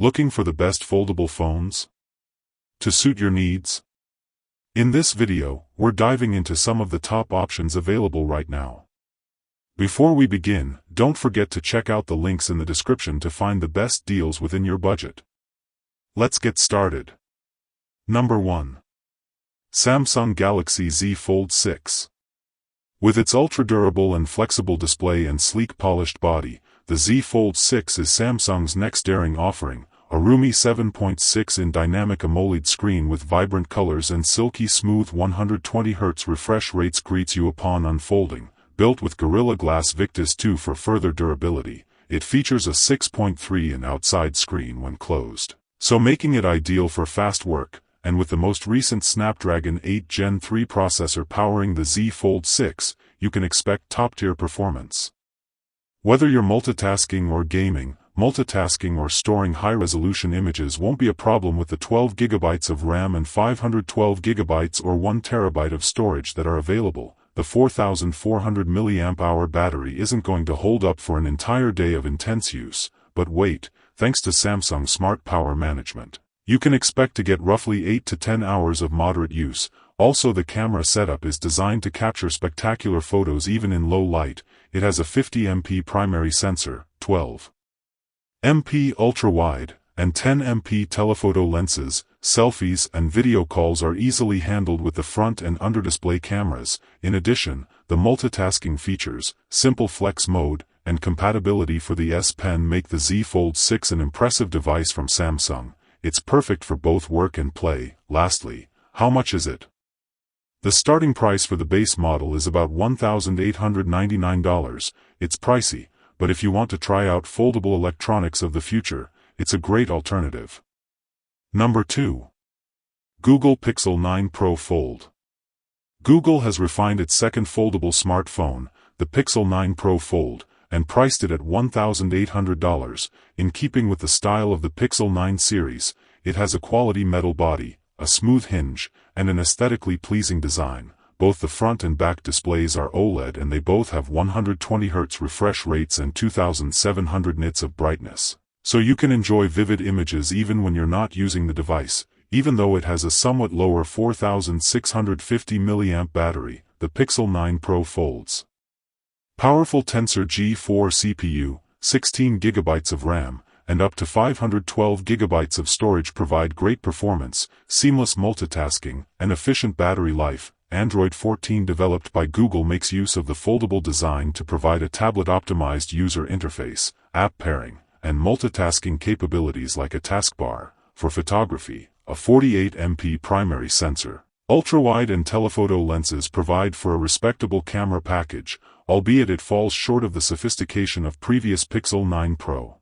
Looking for the best foldable phones to suit your needs? In this video, we're diving into some of the top options available right now. Before we begin, don't forget to check out the links in the description to find the best deals within your budget. Let's get started. Number 1. Samsung Galaxy Z Fold 6. With its ultra-durable and flexible display and sleek polished body, the Z Fold 6 is Samsung's next daring offering, a roomy 7.6-inch dynamic AMOLED screen with vibrant colors and silky smooth 120Hz refresh rates greets you upon unfolding. Built with Gorilla Glass Victus 2 for further durability, it features a 6.3-inch outside screen when closed, so making it ideal for fast work. And with the most recent Snapdragon 8 Gen 3 processor powering the Z Fold 6, you can expect top-tier performance. Whether you're multitasking or gaming, multitasking or storing high-resolution images won't be a problem with the 12GB of RAM and 512GB or 1TB of storage that are available. The 4,400 mAh battery isn't going to hold up for an entire day of intense use, but wait, thanks to Samsung Smart Power Management, you can expect to get roughly 8 to 10 hours of moderate use. Also, the camera setup is designed to capture spectacular photos even in low light. It has a 50MP primary sensor, 12MP ultra-wide, and 10MP telephoto lenses. Selfies and video calls are easily handled with the front and under-display cameras. In addition, the multitasking features, simple flex mode, and compatibility for the S Pen make the Z Fold 6 an impressive device from Samsung. It's perfect for both work and play. Lastly, how much is it? The starting price for the base model is about $1,899. It's pricey, but if you want to try out foldable electronics of the future, it's a great alternative. Number 2. Google Pixel 9 Pro Fold. Google has refined its second foldable smartphone, the Pixel 9 Pro Fold, and priced it at $1,800. In keeping with the style of the Pixel 9 series, it has a quality metal body, a smooth hinge, and an aesthetically pleasing design. Both the front and back displays are OLED and they both have 120Hz refresh rates and 2700 nits of brightness, so you can enjoy vivid images even when you're not using the device. Even though it has a somewhat lower 4650 mAh battery, the Pixel 9 Pro Fold's powerful Tensor G4 CPU, 16GB of RAM, and up to 512GB of storage provide great performance, seamless multitasking, and efficient battery life. Android 14 developed by Google makes use of the foldable design to provide a tablet-optimized user interface, app pairing, and multitasking capabilities like a taskbar. For photography, a 48MP primary sensor, ultra-wide and telephoto lenses provide for a respectable camera package, albeit it falls short of the sophistication of previous Pixel 9 Pro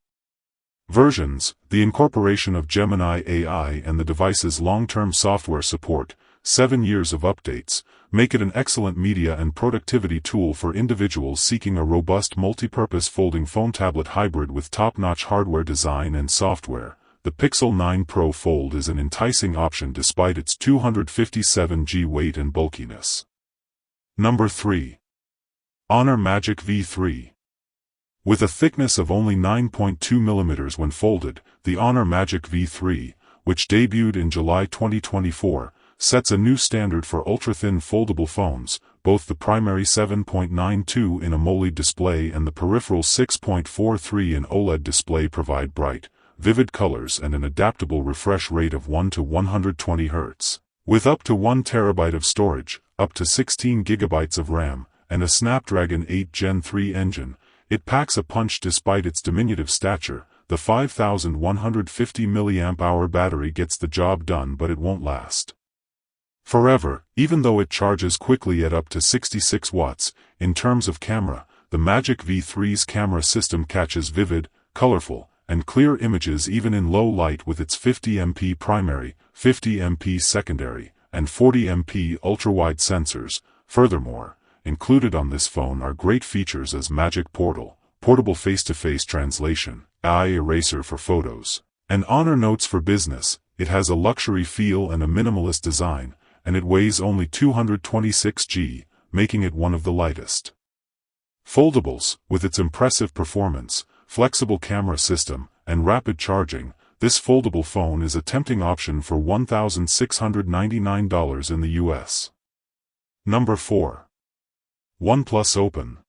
versions. The incorporation of Gemini AI and the device's long-term software support, 7 years of updates, make it an excellent media and productivity tool for individuals seeking a robust multi-purpose folding phone tablet hybrid with top-notch hardware design and software. The Pixel 9 Pro Fold is an enticing option despite its 257g weight and bulkiness. Number 3. Honor Magic V3. With a thickness of only 9.2mm when folded, the Honor Magic V3, which debuted in July 2024, sets a new standard for ultra-thin foldable phones. Both the primary 7.92-inch AMOLED display and the peripheral 6.43-inch OLED display provide bright, vivid colors and an adaptable refresh rate of 1 to 120 Hz. With up to 1TB of storage, up to 16GB of RAM, and a Snapdragon 8 Gen 3 engine, it packs a punch despite its diminutive stature. The 5150 mAh battery gets the job done, but it won't last forever, even though it charges quickly at up to 66 watts. In terms of camera, the Magic V3's camera system catches vivid, colorful, and clear images even in low light with its 50MP primary, 50MP secondary, and 40MP ultra-wide sensors. Furthermore, included on this phone are great features as Magic Portal, portable face-to-face translation, AI eraser for photos, and Honor Notes for business. It has a luxury feel and a minimalist design, and it weighs only 226g, making it one of the lightest foldables. With its impressive performance, flexible camera system, and rapid charging, this foldable phone is a tempting option for $1,699 in the US. Number 4. OnePlus Open.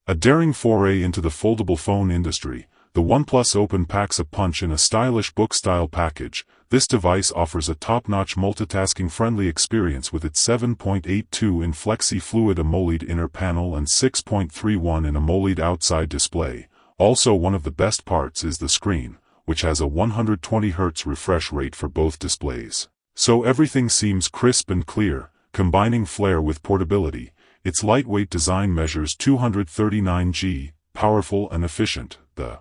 A daring foray into the foldable phone industry, the OnePlus Open packs a punch in a stylish book-style package. This device offers a top-notch multitasking-friendly experience with its 7.82 in Flexi-Fluid AMOLED inner panel and 6.31 in AMOLED outside display. Also, one of the best parts is the screen, which has a 120Hz refresh rate for both displays. So everything seems crisp and clear, combining flair with portability. Its lightweight design measures 239 g, powerful and efficient. The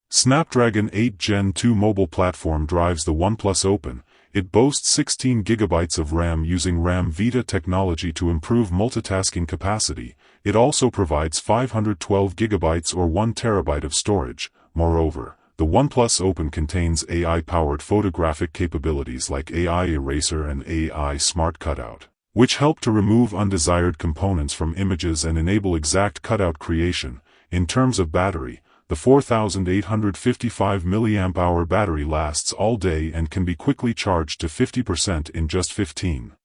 Snapdragon 8 Gen 2 mobile platform drives the OnePlus Open. It boasts 16 GB of RAM using RAM Vita technology to improve multitasking capacity. It also provides 512 GB or 1 TB of storage. Moreover, the OnePlus Open contains AI-powered photographic capabilities like AI Eraser and AI Smart Cutout, which help to remove undesired components from images and enable exact cutout creation. In terms of battery, the 4,855 mAh battery lasts all day and can be quickly charged to 50% in just 15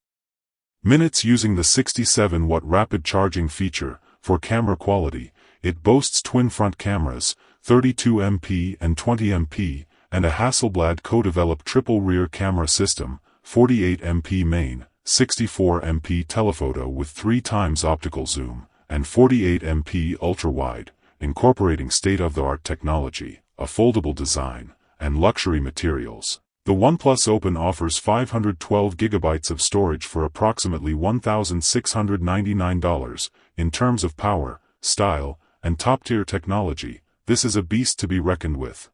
minutes using the 67-watt rapid charging feature. For camera quality, it boasts twin front cameras, 32MP and 20MP, and a Hasselblad co-developed triple rear camera system, 48MP main, 64MP telephoto with 3x optical zoom, and 48MP ultra-wide, incorporating state-of-the-art technology, a foldable design, and luxury materials. The OnePlus Open offers 512 GB of storage for approximately $1,699. In terms of power, style, and top-tier technology, this is a beast to be reckoned with.